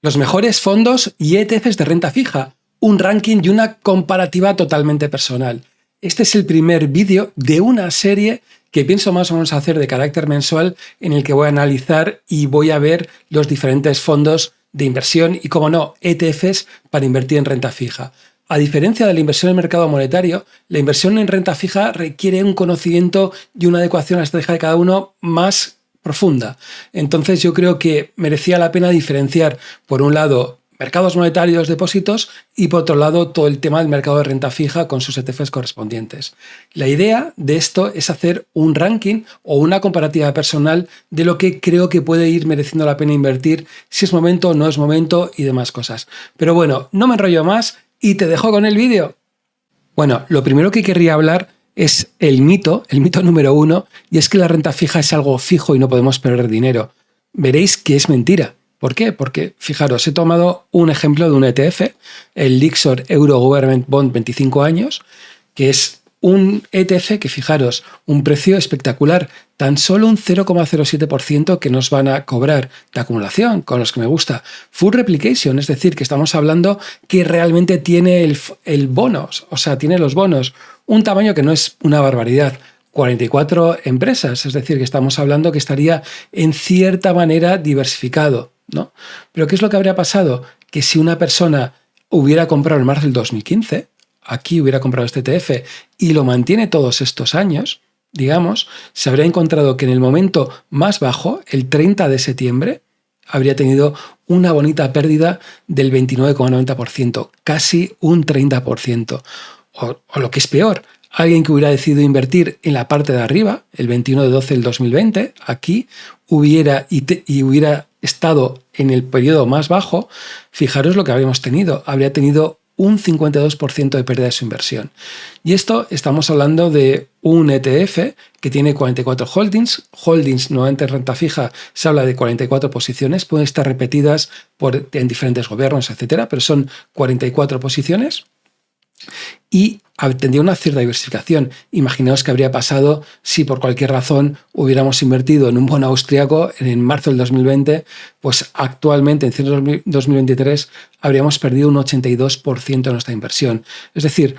Los mejores fondos y ETFs de renta fija, un ranking y una comparativa totalmente personal. Este es el primer vídeo de una serie que pienso más o menos hacer de carácter mensual, en el que voy a analizar y voy a ver los diferentes fondos de inversión y, como no, ETFs para invertir en renta fija. A diferencia de la inversión en el mercado monetario, la inversión en renta fija requiere un conocimiento y una adecuación a la estrategia de cada uno más profunda. Entonces yo creo que merecía la pena diferenciar, por un lado, mercados monetarios, depósitos, y por otro lado todo el tema del mercado de renta fija con sus ETFs correspondientes. La idea de esto es hacer un ranking o una comparativa personal de lo que creo que puede ir mereciendo la pena invertir, si es momento o no es momento y demás cosas. Pero bueno, no me enrollo más y te dejo con el vídeo. Bueno, lo primero que querría hablar es el mito número 1, y es que la renta fija es algo fijo y no podemos perder dinero. Veréis que es mentira. ¿Por qué? Porque, fijaros, he tomado un ejemplo de un ETF, el Lyxor Euro Government Bond 25 años, que es un ETF que, fijaros, un precio espectacular, tan solo un 0,07% que nos van a cobrar de acumulación, con los que me gusta. Full replication, es decir, que estamos hablando que realmente tiene el bono, o sea, tiene los bonos, un tamaño que no es una barbaridad. 44 empresas, es decir, que estamos hablando que estaría en cierta manera diversificado, ¿no? Pero ¿qué es lo que habría pasado? Que si una persona hubiera comprado en marzo del 2015, aquí hubiera comprado este ETF y lo mantiene todos estos años, digamos, se habría encontrado que en el momento más bajo, el 30 de septiembre, habría tenido una bonita pérdida del 29,90%, casi un 30%. O lo que es peor, alguien que hubiera decidido invertir en la parte de arriba, el 21 de 12 del 2020, aquí hubiera estado en el periodo más bajo, fijaros lo que habríamos tenido. Habría tenido un 52% de pérdida de su inversión. Y esto estamos hablando de un ETF que tiene 44 holdings. Holdings, nuevamente en renta fija, se habla de 44 posiciones. Pueden estar repetidas en diferentes gobiernos, etcétera, pero son 44 posiciones. Y tendría una cierta diversificación. Imaginaos qué habría pasado si por cualquier razón hubiéramos invertido en un bono austriaco en marzo del 2020, pues actualmente en cierre de 2023 habríamos perdido un 82% de nuestra inversión. Es decir,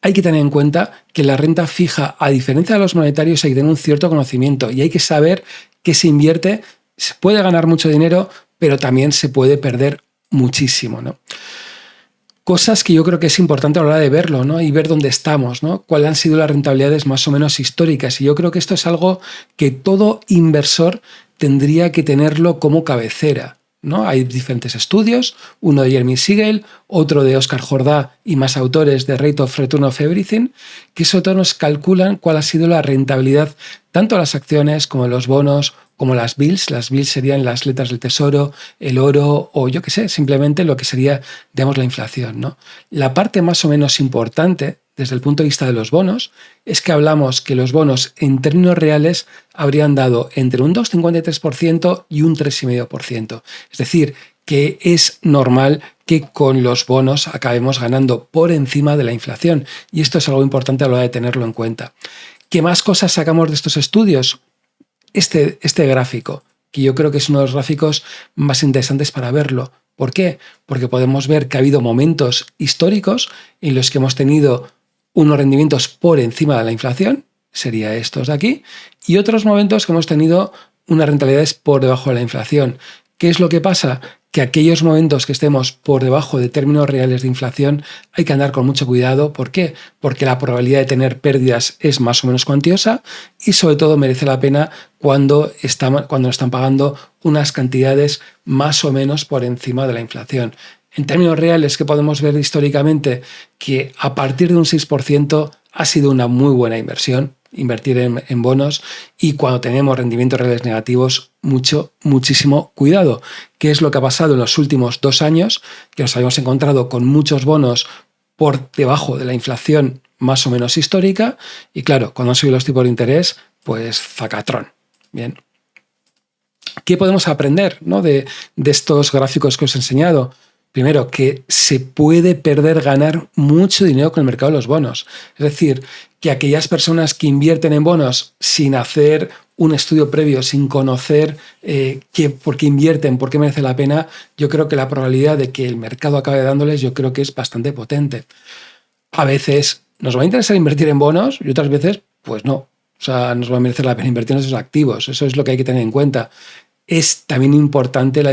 hay que tener en cuenta que la renta fija, a diferencia de los monetarios, hay que tener un cierto conocimiento y hay que saber que se invierte, se puede ganar mucho dinero, pero también se puede perder muchísimo, ¿no? Cosas que yo creo que es importante a la hora de verlo, ¿no? Y ver dónde estamos, ¿no? Cuáles han sido las rentabilidades más o menos históricas. Y yo creo que esto es algo que todo inversor tendría que tenerlo como cabecera, ¿no? Hay diferentes estudios, uno de Jeremy Siegel, otro de Oscar Jordá y más autores de Rate of Return of Everything, que sobre todo nos calculan cuál ha sido la rentabilidad tanto de las acciones como de los bonos, como las bills. Las bills serían las letras del tesoro, el oro o yo qué sé, simplemente lo que sería, digamos, la inflación, ¿no? La parte más o menos importante desde el punto de vista de los bonos es que hablamos que los bonos en términos reales habrían dado entre un 2,53% y un 3,5%. Es decir, que es normal que con los bonos acabemos ganando por encima de la inflación. Y esto es algo importante a la hora de tenerlo en cuenta. ¿Qué más cosas sacamos de estos estudios? Este gráfico, que yo creo que es uno de los gráficos más interesantes para verlo. ¿Por qué? Porque podemos ver que ha habido momentos históricos en los que hemos tenido unos rendimientos por encima de la inflación, sería estos de aquí, y otros momentos que hemos tenido unas rentabilidades por debajo de la inflación. ¿Qué es lo que pasa? Que aquellos momentos que estemos por debajo de términos reales de inflación hay que andar con mucho cuidado. ¿Por qué? Porque la probabilidad de tener pérdidas es más o menos cuantiosa y sobre todo merece la pena cuando están pagando unas cantidades más o menos por encima de la inflación. En términos reales, que podemos ver históricamente que a partir de un 6% ha sido una muy buena inversión, invertir en bonos, y cuando tenemos rendimientos reales negativos, muchísimo cuidado. ¿Qué es lo que ha pasado en los últimos 2 años? Que nos habíamos encontrado con muchos bonos por debajo de la inflación más o menos histórica y claro, cuando han subido los tipos de interés, pues zacatrón. Bien. ¿Qué podemos aprender, ¿no? de estos gráficos que os he enseñado? Primero, que se puede ganar mucho dinero con el mercado de los bonos. Es decir, que aquellas personas que invierten en bonos sin hacer un estudio previo, sin conocer por qué invierten, por qué merece la pena, yo creo que la probabilidad de que el mercado acabe dándoles, yo creo que es bastante potente. A veces nos va a interesar invertir en bonos y otras veces, pues no. O sea, nos va a merecer la pena invertir en esos activos. Eso es lo que hay que tener en cuenta. Es también importante la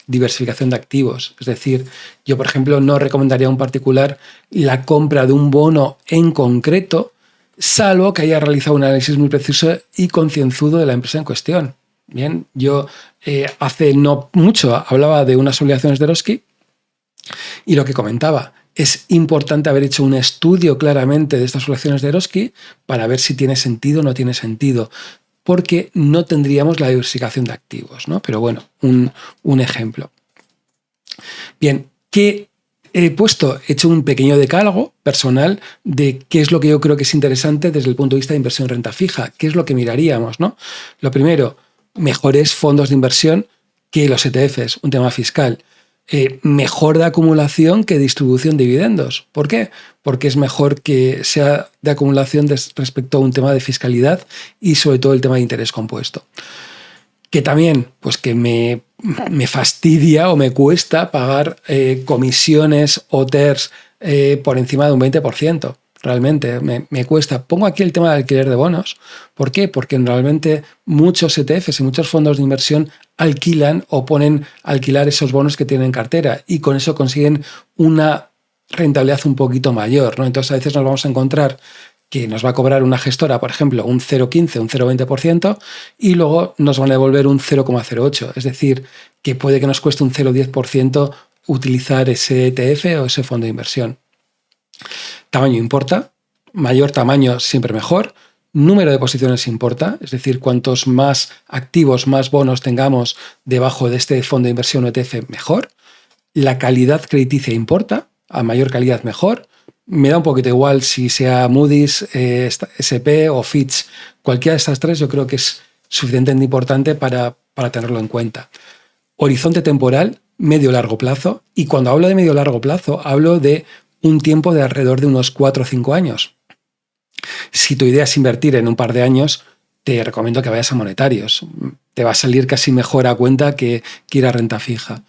diversificación de activos. Es decir, yo, por ejemplo, no recomendaría a un particular la compra de un bono en concreto, salvo que haya realizado un análisis muy preciso y concienzudo de la empresa en cuestión. Bien, yo hace no mucho hablaba de unas obligaciones de Eroski y lo que comentaba, es importante haber hecho un estudio claramente de estas obligaciones de Eroski para ver si tiene sentido o no tiene sentido, porque no tendríamos la diversificación de activos, ¿no? Pero bueno, un ejemplo. Bien, ¿qué he hecho un pequeño decálogo personal de qué es lo que yo creo que es interesante desde el punto de vista de inversión en renta fija? ¿Qué es lo que miraríamos, ¿no? Lo primero, mejores fondos de inversión que los ETFs, un tema fiscal. Mejor de acumulación que distribución de dividendos. ¿Por qué? Porque es mejor que sea de acumulación respecto a un tema de fiscalidad y sobre todo el tema de interés compuesto. Que también, pues que me fastidia o me cuesta pagar comisiones o TERS por encima de un 20%. Realmente me cuesta. Pongo aquí el tema del alquiler de bonos. ¿Por qué? Porque realmente muchos ETFs y muchos fondos de inversión alquilan o ponen a alquilar esos bonos que tienen en cartera y con eso consiguen una rentabilidad un poquito mayor, ¿no? Entonces a veces nos vamos a encontrar que nos va a cobrar una gestora, por ejemplo, un 0,15, un 0,20% y luego nos van a devolver un 0,08%. Es decir, que puede que nos cueste un 0,10% utilizar ese ETF o ese fondo de inversión. Tamaño importa, mayor tamaño siempre mejor, número de posiciones importa, es decir, cuantos más activos, más bonos tengamos debajo de este fondo de inversión o ETF, mejor. La calidad crediticia importa, a mayor calidad mejor. Me da un poquito igual si sea Moody's, S&P o Fitch. Cualquiera de estas tres yo creo que es suficientemente importante para tenerlo en cuenta. Horizonte temporal, medio-largo plazo. Y cuando hablo de medio-largo plazo, hablo de un tiempo de alrededor de unos 4 o 5 años. Si tu idea es invertir en un par de años, te recomiendo que vayas a monetarios. Te va a salir casi mejor a cuenta que ir a renta fija.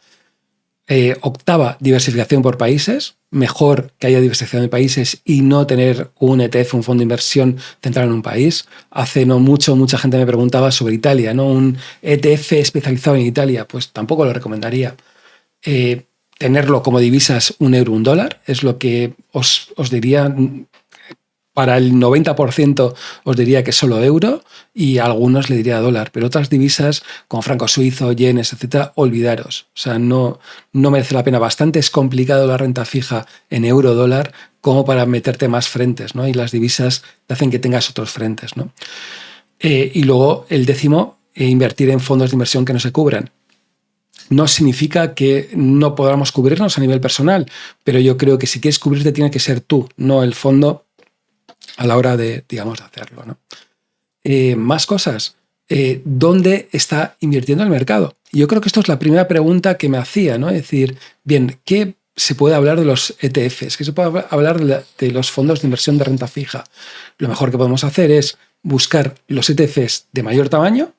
Octava, diversificación por países. Mejor que haya diversificación de países y no tener un ETF, un fondo de inversión centrado en un país. Hace no mucho, mucha gente me preguntaba sobre Italia, ¿no? Un ETF especializado en Italia, pues tampoco lo recomendaría. Tenerlo como divisas un euro, un dólar, es lo que os diría. Para el 90% os diría que solo euro y a algunos le diría dólar, pero otras divisas como franco suizo, yenes, etcétera, olvidaros. O sea, no merece la pena. Bastante es complicado la renta fija en euro dólar como para meterte más frentes, ¿no? Y las divisas te hacen que tengas otros frentes, ¿no? Y luego el décimo, invertir en fondos de inversión que no se cubran. No significa que no podamos cubrirnos a nivel personal, pero yo creo que si quieres cubrirte tiene que ser tú, no el fondo a la hora de, digamos, de hacerlo, ¿no? Más cosas. ¿Dónde está invirtiendo el mercado? Yo creo que esto es la primera pregunta que me hacía, ¿no? Es decir, bien, ¿qué se puede hablar de los ETFs? ¿Qué se puede hablar de los fondos de inversión de renta fija? Lo mejor que podemos hacer es buscar los ETFs de mayor tamaño.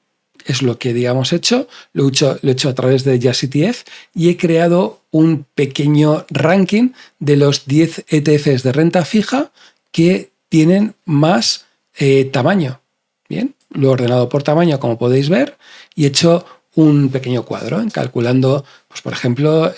Es lo que, digamos, he hecho. Lo he hecho a través de Just ETF y he creado un pequeño ranking de los 10 ETFs de renta fija que tienen más tamaño. Bien, lo he ordenado por tamaño, como podéis ver, y he hecho un pequeño cuadro, calculando, pues, por ejemplo,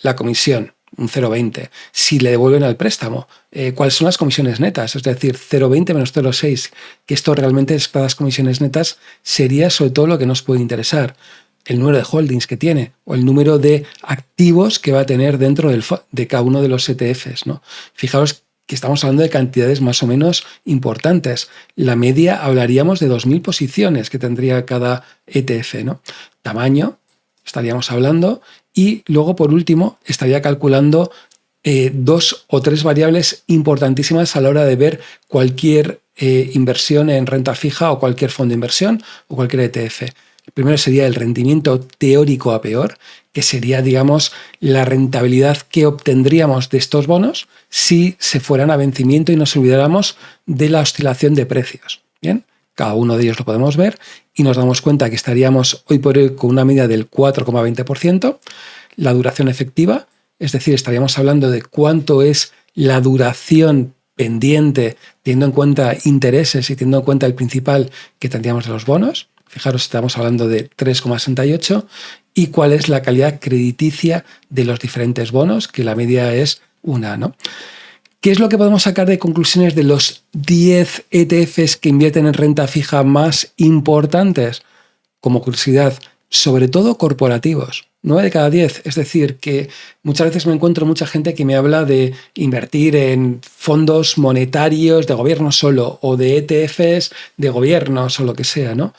la comisión, un 0,20. Si le devuelven al préstamo, ¿cuáles son las comisiones netas? Es decir, 0,20 menos 0,6, que esto realmente es para las comisiones netas, sería sobre todo lo que nos puede interesar. El número de holdings que tiene o el número de activos que va a tener dentro de cada uno de los ETFs, ¿no? Fijaos que estamos hablando de cantidades más o menos importantes. La media hablaríamos de 2.000 posiciones que tendría cada ETF, ¿no? Tamaño, estaríamos hablando, y luego, por último, estaría calculando 2 o 3 variables importantísimas a la hora de ver cualquier inversión en renta fija o cualquier fondo de inversión o cualquier ETF. El primero sería el rendimiento teórico a peor, que sería, digamos, la rentabilidad que obtendríamos de estos bonos si se fueran a vencimiento y nos olvidáramos de la oscilación de precios. Bien, cada uno de ellos lo podemos ver y nos damos cuenta que estaríamos hoy por hoy con una media del 4,20%. La duración efectiva, es decir, estaríamos hablando de cuánto es la duración pendiente, teniendo en cuenta intereses y teniendo en cuenta el principal que tendríamos de los bonos. Fijaros, estamos hablando de 3,68. Y cuál es la calidad crediticia de los diferentes bonos, que la media es 1, ¿no? ¿Qué es lo que podemos sacar de conclusiones de los 10 ETFs que invierten en renta fija más importantes? Como curiosidad, sobre todo corporativos. 9 de cada 10. Es decir, que muchas veces me encuentro mucha gente que me habla de invertir en fondos monetarios de gobierno solo o de ETFs de gobiernos o lo que sea, ¿no?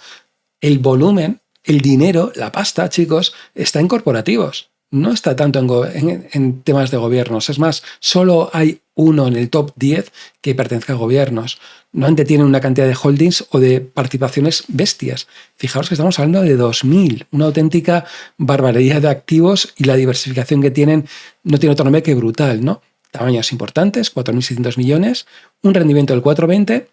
El volumen, el dinero, la pasta, chicos, está en corporativos. No está tanto en temas de gobiernos. Es más, solo hay uno en el top 10 que pertenece a gobiernos. Normalmente tienen una cantidad de holdings o de participaciones bestias. Fijaos que estamos hablando de 2.000, una auténtica barbaridad de activos, y la diversificación que tienen no tiene otro nombre que brutal, ¿no? Tamaños importantes, 4.600 millones, un rendimiento del 4,20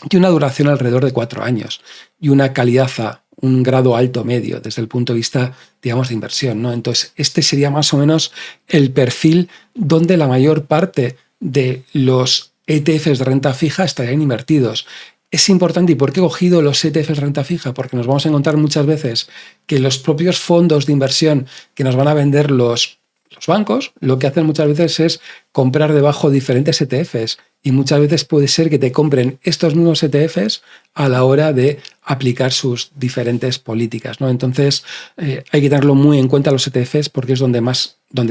y una duración alrededor de 4 años y una calidad a un grado alto medio desde el punto de vista, digamos, de inversión, ¿no? Entonces, este sería más o menos el perfil donde la mayor parte de los ETFs de renta fija estarían invertidos. Es importante. ¿Y por qué he cogido los ETFs de renta fija? Porque nos vamos a encontrar muchas veces que los propios fondos de inversión que nos van a vender los bancos, lo que hacen muchas veces es comprar debajo diferentes ETFs, y muchas veces puede ser que te compren estos mismos ETFs a la hora de aplicar sus diferentes políticas, ¿no? Entonces, hay que tenerlo muy en cuenta los ETFs, porque es donde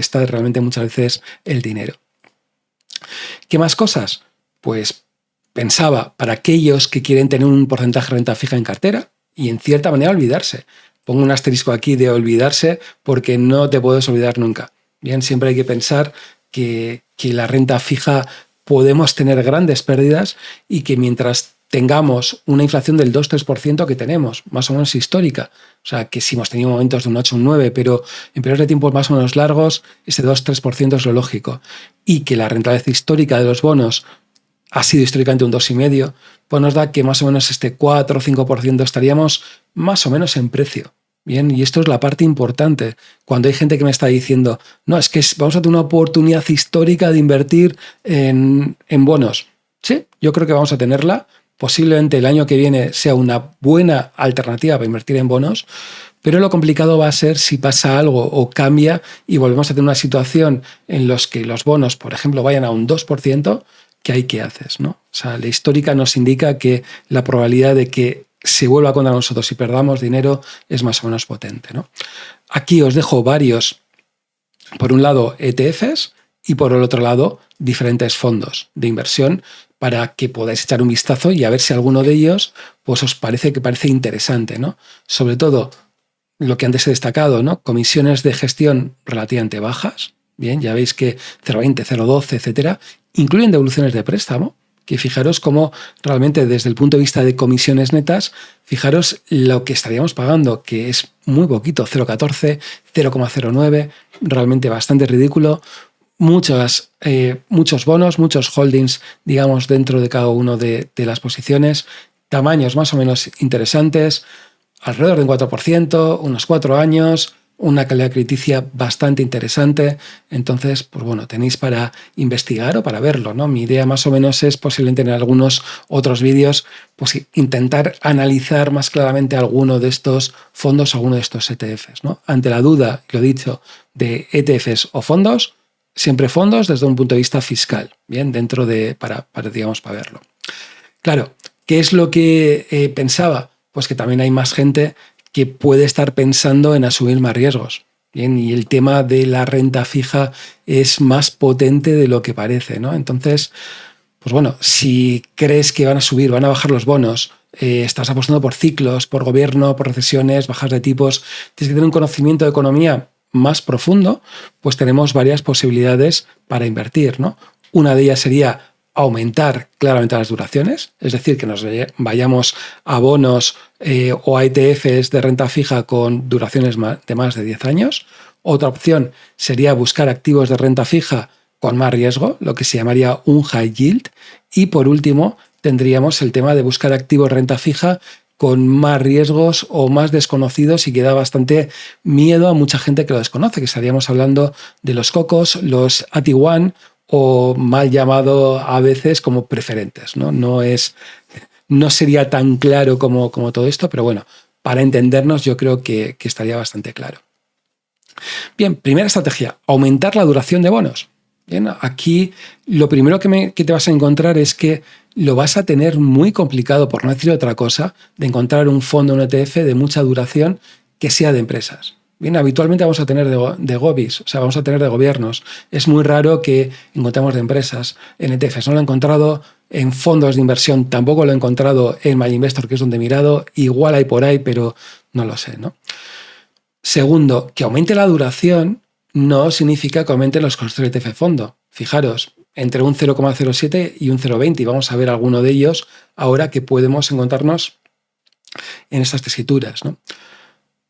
está realmente muchas veces el dinero. ¿Qué más cosas? Pues pensaba, para aquellos que quieren tener un porcentaje de renta fija en cartera y en cierta manera olvidarse. Pongo un asterisco aquí de olvidarse, porque no te puedes olvidar nunca. Bien, siempre hay que pensar que la renta fija podemos tener grandes pérdidas, y que mientras tengamos una inflación del 2-3% que tenemos, más o menos histórica, o sea, que si hemos tenido momentos de un 8 o un 9, pero en periodos de tiempo más o menos largos, ese 2-3% es lo lógico, y que la rentabilidad histórica de los bonos ha sido históricamente un 2,5, pues nos da que más o menos este 4 o 5% estaríamos más o menos en precio. Bien, y esto es la parte importante. Cuando hay gente que me está diciendo, no, es que vamos a tener una oportunidad histórica de invertir en bonos. Sí, yo creo que vamos a tenerla. Posiblemente el año que viene sea una buena alternativa para invertir en bonos, pero lo complicado va a ser si pasa algo o cambia y volvemos a tener una situación en la que los bonos, por ejemplo, vayan a un 2%, ¿qué hay que haces, ¿no? O sea, la histórica nos indica que la probabilidad de que se vuelva contra nosotros y perdamos dinero es más o menos potente, ¿no? Aquí os dejo varios, por un lado ETFs y por el otro lado diferentes fondos de inversión, para que podáis echar un vistazo y a ver si alguno de ellos pues os parece interesante, ¿no? Sobre todo lo que antes he destacado, ¿no? Comisiones de gestión relativamente bajas. Bien, ya veis que 0,20, 0,12, etcétera, incluyen devoluciones de préstamo, que fijaros cómo realmente desde el punto de vista de comisiones netas, fijaros lo que estaríamos pagando, que es muy poquito, 0,14, 0,09, realmente bastante ridículo. Muchos bonos, muchos holdings, digamos, dentro de cada uno de las posiciones, tamaños más o menos interesantes, alrededor de un 4%, unos 4 años, una calidad crediticia bastante interesante. Entonces, pues bueno, tenéis para investigar o para verlo, ¿no? Mi idea más o menos es, posiblemente en algunos otros vídeos, pues intentar analizar más claramente alguno de estos fondos, alguno de estos ETFs, ¿no? Ante la duda, lo dicho, de ETFs o fondos, siempre fondos desde un punto de vista fiscal, bien, dentro de, para verlo. Claro, ¿qué es lo que pensaba? Pues que también hay más gente que puede estar pensando en asumir más riesgos. Bien, y el tema de la renta fija es más potente de lo que parece, ¿no? Entonces, pues bueno, si crees que van a subir, van a bajar los bonos, estás apostando por ciclos, por gobierno, por recesiones, bajas de tipos, tienes que tener un conocimiento de economía más profundo, pues tenemos varias posibilidades para invertir, ¿no? Una de ellas sería aumentar claramente las duraciones, es decir, que nos vayamos a bonos o a ETFs de renta fija con duraciones de más de 10 años. Otra opción sería buscar activos de renta fija con más riesgo, lo que se llamaría un high yield. Y por último, tendríamos el tema de buscar activos de renta fija con más riesgos o más desconocidos y que da bastante miedo a mucha gente que lo desconoce, que estaríamos hablando de los cocos, los AT1 o mal llamado a veces como preferentes, ¿no? No sería tan claro como todo esto, pero bueno, para entendernos yo creo que estaría bastante claro. Bien, primera estrategia, aumentar la duración de bonos. Bien, aquí lo primero que te vas a encontrar es que lo vas a tener muy complicado, por no decir otra cosa, de encontrar un fondo, un ETF de mucha duración que sea de empresas. Bien, habitualmente vamos a tener de gobis, o sea, vamos a tener de gobiernos. Es muy raro que encontremos de empresas en ETFs. No lo he encontrado en fondos de inversión, tampoco lo he encontrado en MyInvestor, que es donde he mirado. Igual hay por ahí, pero no lo sé, ¿no? Segundo, que aumente la duración no significa que aumenten los costes del ETF fondo. Fijaros, entre un 0,07 y un 0,20, y vamos a ver alguno de ellos ahora que podemos encontrarnos en estas tesituras, ¿no?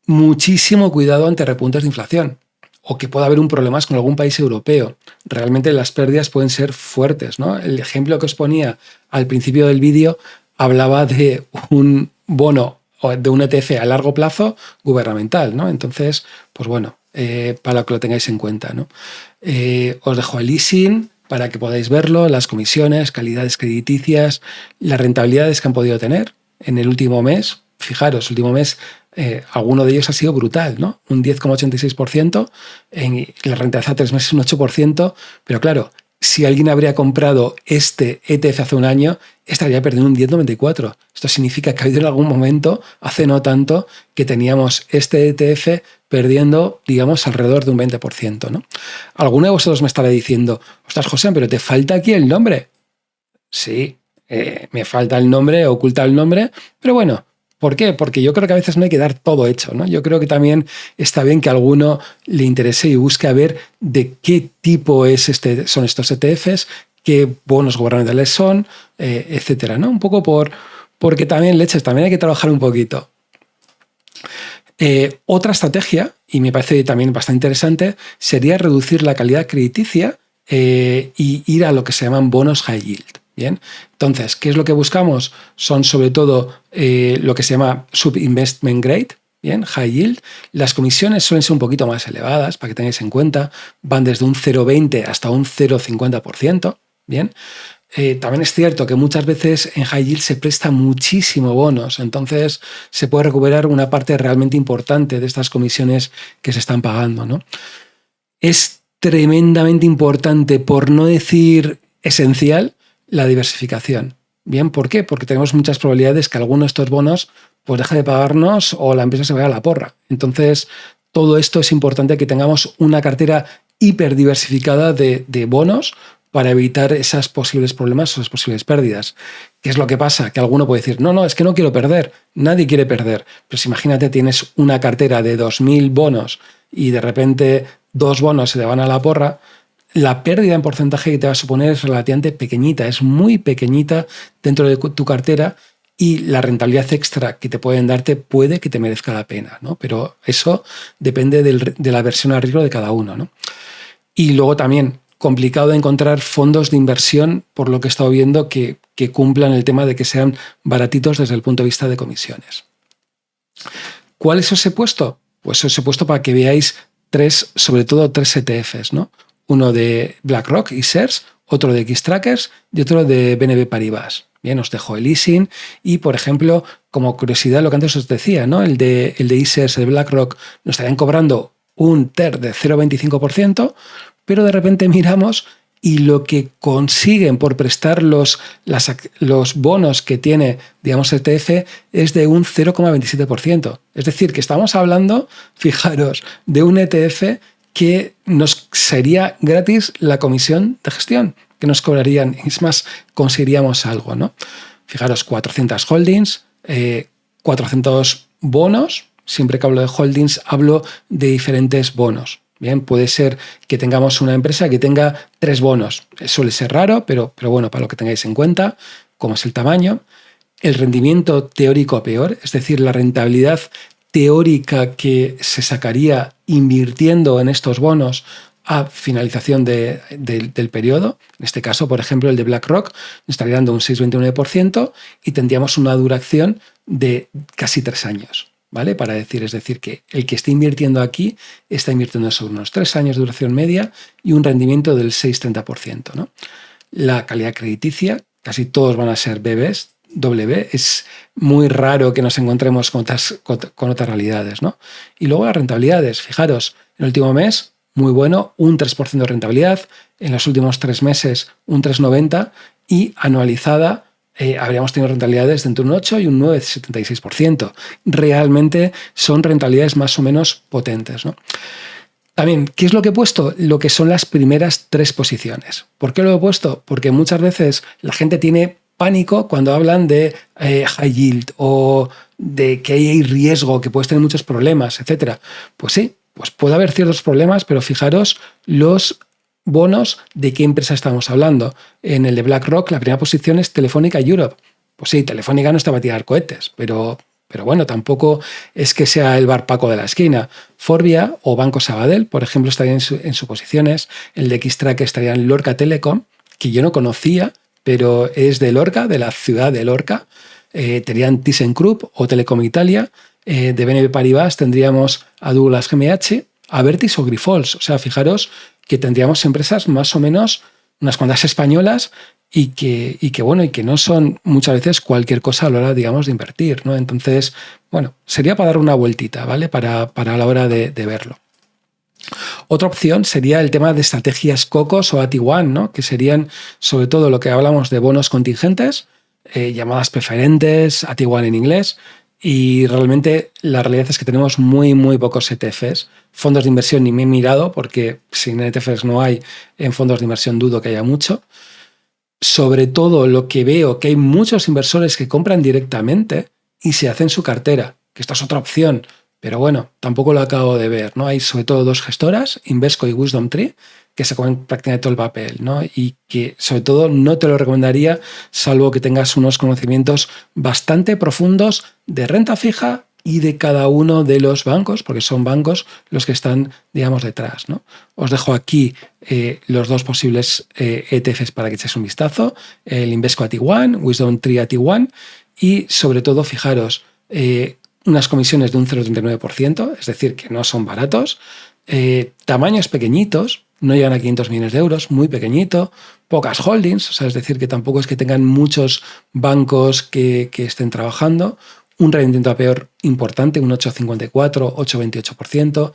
Muchísimo cuidado ante repuntes de inflación o que pueda haber un problema con algún país europeo. Realmente las pérdidas pueden ser fuertes, ¿no? El ejemplo que os ponía al principio del vídeo hablaba de un bono o de un ETF a largo plazo gubernamental, ¿no? Entonces, pues bueno, para que lo tengáis en cuenta, ¿no? Os dejo el leasing para que podáis verlo, las comisiones, calidades crediticias, las rentabilidades que han podido tener en el último mes. Fijaros, el último mes alguno de ellos ha sido brutal, ¿no? Un 10,86%, en la rentabilidad a 3 meses un 8%, pero claro, si alguien habría comprado este ETF hace un año, estaría perdiendo un 10,94. Esto significa que ha habido en algún momento, hace no tanto, que teníamos este ETF perdiendo, digamos, alrededor de un 20%, ¿no? Alguno de vosotros me estará diciendo, ostras, José, pero te falta aquí el nombre. Sí, me falta el nombre, oculta el nombre, pero bueno, ¿por qué? Porque yo creo que a veces no hay que dar todo hecho, ¿no? Yo creo que también está bien que a alguno le interese y busque a ver de qué tipo son estos ETFs, qué bonos gubernamentales son, etcétera, ¿no? Un poco porque también, leches, también hay que trabajar un poquito. Otra estrategia, y me parece también bastante interesante, sería reducir la calidad crediticia y ir a lo que se llaman bonos high yield. Bien, entonces, ¿qué es lo que buscamos? Son sobre todo lo que se llama sub-investment grade, bien, high yield. Las comisiones suelen ser un poquito más elevadas, para que tengáis en cuenta, van desde un 0,20 hasta un 0,50%, bien. También es cierto que muchas veces en high yield se presta muchísimo bonos, entonces se puede recuperar una parte realmente importante de estas comisiones que se están pagando, ¿no? Es tremendamente importante, por no decir esencial, la diversificación. Bien, ¿por qué? Porque tenemos muchas probabilidades que alguno de estos bonos pues deje de pagarnos o la empresa se vaya a la porra. Entonces, todo esto es importante que tengamos una cartera hiperdiversificada de bonos para evitar esos posibles problemas o esas posibles pérdidas. ¿Qué es lo que pasa? Que alguno puede decir, no, es que no quiero perder. Nadie quiere perder. Pero si imagínate, tienes una cartera de 2.000 bonos y de repente 2 bonos se te van a la porra, la pérdida en porcentaje que te va a suponer es relativamente pequeñita, es muy pequeñita dentro de tu cartera y la rentabilidad extra que te pueden darte puede que te merezca la pena, ¿no? Pero eso depende de la aversión al riesgo de cada uno, ¿no? Y luego también, complicado de encontrar fondos de inversión, por lo que he estado viendo, que cumplan el tema de que sean baratitos desde el punto de vista de comisiones. ¿Cuáles os he puesto? Pues os he puesto para que veáis sobre todo tres ETFs, ¿no? Uno de BlackRock y Shares, otro de Xtrackers y otro de BNP Paribas. Bien, os dejo el leasing y, por ejemplo, como curiosidad, lo que antes os decía, ¿no? El de iShares, el de BlackRock, nos estarían cobrando un TER de 0,25%, pero de repente miramos y lo que consiguen por prestar los bonos que tiene, digamos, el ETF es de un 0,27%. Es decir, que estamos hablando, fijaros, de un ETF que nos sería gratis la comisión de gestión, que nos cobrarían, es más, conseguiríamos algo, ¿no? Fijaros, 400 holdings, 400 bonos. Siempre que hablo de holdings, hablo de diferentes bonos, Bien, puede ser que tengamos una empresa que tenga 3 bonos. Suele ser raro, pero bueno, para lo que tengáis en cuenta, como es el tamaño. El rendimiento teórico peor, es decir, la rentabilidad teórica que se sacaría invirtiendo en estos bonos a finalización del periodo. En este caso, por ejemplo, el de BlackRock estaría dando un 6,29% y tendríamos una duración de casi 3 años. ¿Vale? Para decir, es decir, que el que esté invirtiendo aquí está invirtiendo sobre unos 3 años de duración media y un rendimiento del 6,30%, ¿no? La calidad crediticia, casi todos van a ser BBs, W, es muy raro que nos encontremos con otras realidades, ¿no? Y luego las rentabilidades, fijaros, en el último mes, muy bueno, un 3% de rentabilidad, en los últimos 3 meses un 3,90% y anualizada habríamos tenido rentabilidades de entre un 8 y un 9,76%. Realmente son rentabilidades más o menos potentes, ¿no? También, ¿qué es lo que he puesto? Lo que son las primeras 3 posiciones. ¿Por qué lo he puesto? Porque muchas veces la gente tiene pánico cuando hablan de high yield o de que hay riesgo, que puedes tener muchos problemas, etc. Pues sí, pues puede haber ciertos problemas, pero fijaros los bonos de qué empresa estamos hablando. En el de BlackRock, la primera posición es Telefónica Europe. Pues sí, Telefónica no está para tirar cohetes, pero bueno, tampoco es que sea el bar Paco de la esquina. Forvia o Banco Sabadell, por ejemplo, estarían en sus posiciones. El de Xtrackers estaría en Lorca Telecom, que yo no conocía, pero es de Lorca, de la ciudad de Lorca. Tendrían ThyssenKrupp o Telecom Italia. De BNP Paribas tendríamos a Douglas GmbH, Abertis o Grifols. O sea, fijaros que tendríamos empresas más o menos unas cuantas españolas y que no son muchas veces cualquier cosa a la hora, digamos, de invertir, ¿no? Entonces, bueno, sería para dar una vueltita, ¿vale? Para la hora de verlo. Otra opción sería el tema de estrategias COCOS o AT1, ¿no? Que serían sobre todo lo que hablamos de bonos contingentes, llamadas preferentes, AT1 en inglés, y realmente la realidad es que tenemos muy pocos ETFs. Fondos de inversión ni me he mirado porque sin ETFs no hay, en fondos de inversión dudo que haya mucho. Sobre todo lo que veo que hay muchos inversores que compran directamente y se hacen su cartera, que esta es otra opción, pero bueno, tampoco lo acabo de ver, ¿no? Hay sobre todo 2 gestoras, Invesco y WisdomTree, que se comen prácticamente todo el papel, ¿no? Y que sobre todo no te lo recomendaría salvo que tengas unos conocimientos bastante profundos de renta fija y de cada uno de los bancos, porque son bancos los que están, digamos, detrás, ¿no? Os dejo aquí los 2 posibles ETFs para que echéis un vistazo, el Invesco AT1, WisdomTree AT1 y sobre todo, fijaros, unas comisiones de un 0,39%, es decir, que no son baratos, tamaños pequeñitos, no llegan a 500 millones de euros, muy pequeñito, pocas holdings, o sea, es decir, que tampoco es que tengan muchos bancos que estén trabajando, un rendimiento a peor importante, un 8,54, 8,28%,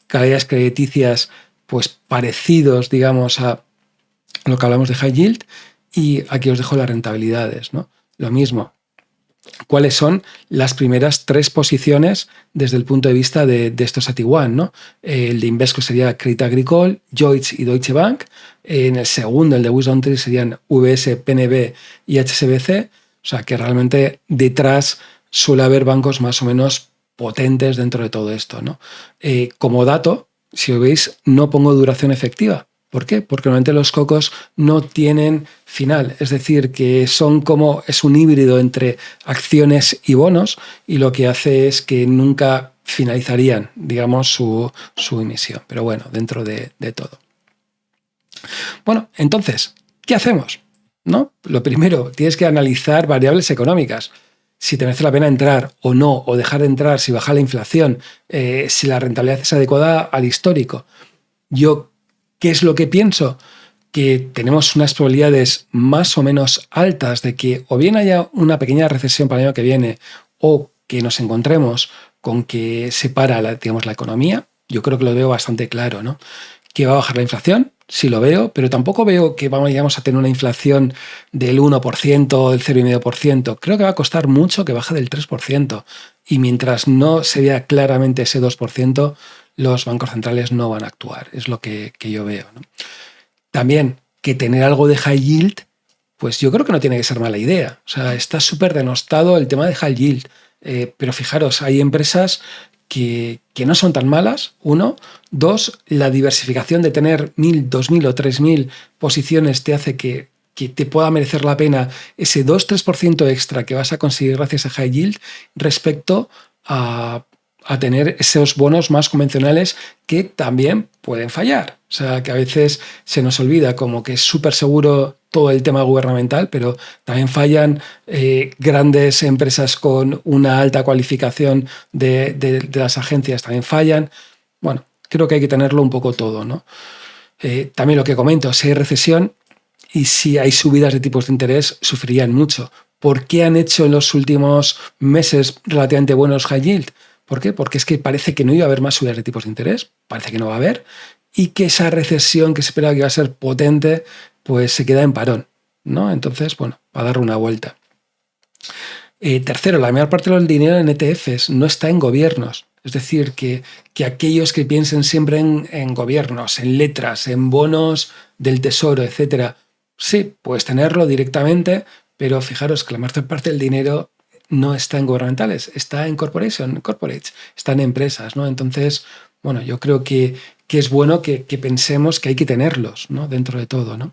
calidades crediticias pues parecidos, digamos, a lo que hablamos de high yield, y aquí os dejo las rentabilidades, ¿no? Lo mismo. ¿Cuáles son las primeras 3 posiciones desde el punto de vista de estos AT1, ¿no? El de Invesco sería Crédit Agricole, Lloyds y Deutsche Bank. En el segundo, el de WisdomTree, serían UBS, PNB y HSBC. O sea que realmente detrás suele haber bancos más o menos potentes dentro de todo esto, ¿no? Como dato, si os veis, no pongo duración efectiva. ¿Por qué? Porque normalmente los cocos no tienen final, es decir, que es un híbrido entre acciones y bonos y lo que hace es que nunca finalizarían, digamos, su emisión. Pero bueno, dentro de todo. Bueno, entonces, ¿qué hacemos? ¿No? Lo primero, tienes que analizar variables económicas. Si te merece la pena entrar o no, o dejar de entrar, si baja la inflación, si la rentabilidad es adecuada al histórico. ¿Qué es lo que pienso? Que tenemos unas probabilidades más o menos altas de que o bien haya una pequeña recesión para el año que viene o que nos encontremos con que se para la economía. Yo creo que lo veo bastante claro, ¿no? ¿Que va a bajar la inflación? Sí lo veo, pero tampoco veo que vayamos a tener una inflación del 1% o del 0,5%. Creo que va a costar mucho que baje del 3%. Y mientras no se vea claramente ese 2%, los bancos centrales no van a actuar. Es lo que yo veo, ¿no? También que tener algo de high yield, pues yo creo que no tiene que ser mala idea. O sea, está súper denostado el tema de high yield. Pero fijaros, hay empresas que no son tan malas, uno. Dos, la diversificación de tener 1.000, 2.000 o 3.000 posiciones te hace que te pueda merecer la pena ese 2-3% extra que vas a conseguir gracias a High Yield respecto a tener esos bonos más convencionales que también pueden fallar. O sea, que a veces se nos olvida como que es súper seguro todo el tema gubernamental, pero también fallan grandes empresas con una alta cualificación de las agencias, también fallan. Bueno, creo que hay que tenerlo un poco todo, ¿no? También lo que comento, si hay recesión y si hay subidas de tipos de interés, sufrirían mucho. ¿Por qué han hecho en los últimos meses relativamente buenos high yield? ¿Por qué? Porque es que parece que no iba a haber más subidas de tipos de interés, parece que no va a haber, y que esa recesión que se esperaba que iba a ser potente, pues se queda en parón, ¿no? Entonces, bueno, para darle una vuelta. Tercero, la mayor parte del dinero en ETFs no está en gobiernos. Es decir, que aquellos que piensen siempre en gobiernos, en letras, en bonos del tesoro, etcétera, sí, puedes tenerlo directamente, pero fijaros que la mayor parte del dinero no está en gubernamentales, está en corporates, está en empresas, ¿no? Entonces, bueno, yo creo que es bueno que pensemos que hay que tenerlos, ¿no? Dentro de todo, ¿no?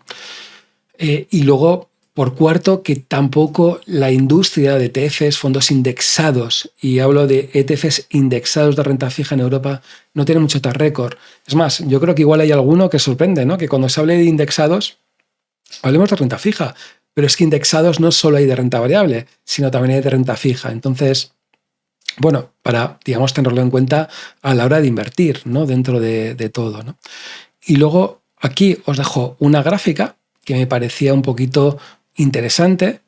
Y luego, por cuarto, que tampoco la industria de ETFs, fondos indexados, y hablo de ETFs indexados de renta fija en Europa, no tiene mucho track record. Es más, yo creo que igual hay alguno que sorprende, ¿no? Que cuando se hable de indexados, hablemos de renta fija, pero es que indexados no solo hay de renta variable, sino también hay de renta fija. Entonces, bueno, para, digamos, tenerlo en cuenta a la hora de invertir, ¿no? Dentro de todo, ¿no? Y luego aquí os dejo una gráfica que me parecía un poquito interesante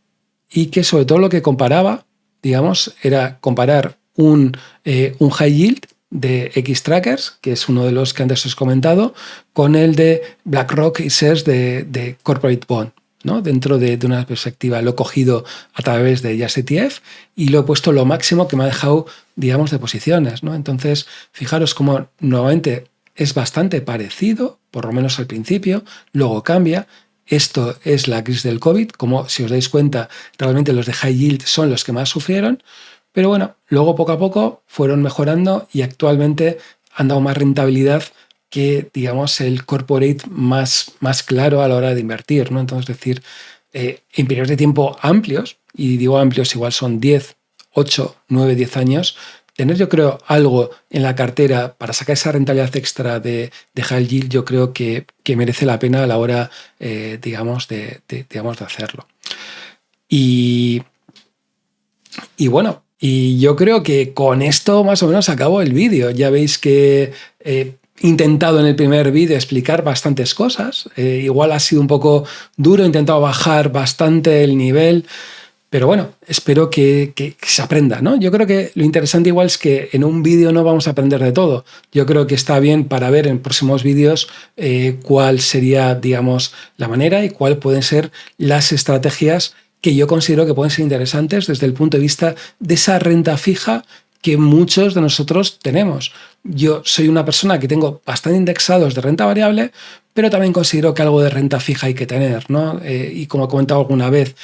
y que sobre todo lo que comparaba, digamos, era comparar un high yield de Xtrackers, que es uno de los que antes os he comentado, con el de BlackRock y shares de Corporate Bond, ¿no? Dentro de una perspectiva. Lo he cogido a través de Just ETF y lo he puesto lo máximo que me ha dejado, digamos, de posiciones, ¿no? Entonces, fijaros cómo nuevamente es bastante parecido, por lo menos al principio, luego cambia. Esto es la crisis del COVID, como si os dais cuenta, realmente los de high yield son los que más sufrieron, pero bueno, luego poco a poco fueron mejorando y actualmente han dado más rentabilidad que, digamos, el corporate más claro a la hora de invertir, ¿no? Entonces, es decir, en periodos de tiempo amplios, y digo amplios, igual son 10, 8, 9, 10 años, tener, yo creo, algo en la cartera para sacar esa rentabilidad extra de high yield, yo creo que merece la pena a la hora, digamos, de hacerlo. Y bueno, y yo creo que con esto más o menos acabo el vídeo. Ya veis que he intentado en el primer vídeo explicar bastantes cosas. Igual ha sido un poco duro, he intentado bajar bastante el nivel. Pero bueno, espero que se aprenda, ¿no? Yo creo que lo interesante igual es que en un vídeo no vamos a aprender de todo. Yo creo que está bien para ver en próximos vídeos cuál sería, digamos, la manera y cuáles pueden ser las estrategias que yo considero que pueden ser interesantes desde el punto de vista de esa renta fija que muchos de nosotros tenemos. Yo soy una persona que tengo bastante indexados de renta variable, pero también considero que algo de renta fija hay que tener, ¿no? Y como he comentado alguna vez,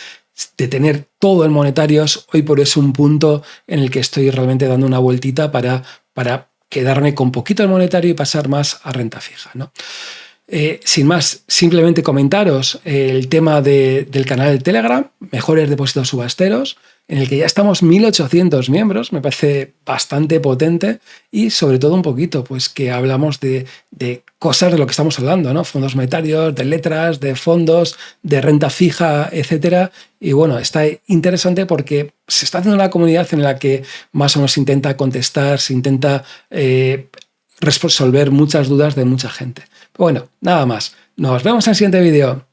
de tener todo en monetarios, hoy por hoy es un punto en el que estoy realmente dando una vueltita para quedarme con poquito en monetario y pasar más a renta fija, ¿no? Sin más, simplemente comentaros el tema del canal de Telegram, Mejores Depósitos Subasteros, en el que ya estamos 1.800 miembros, me parece bastante potente y sobre todo un poquito, pues que hablamos de cosas de lo que estamos hablando, ¿no? Fondos monetarios, de letras, de fondos, de renta fija, etcétera. Y bueno, está interesante porque se está haciendo una comunidad en la que más o menos se intenta contestar, se intenta resolver muchas dudas de mucha gente. Pero bueno, nada más. Nos vemos en el siguiente vídeo.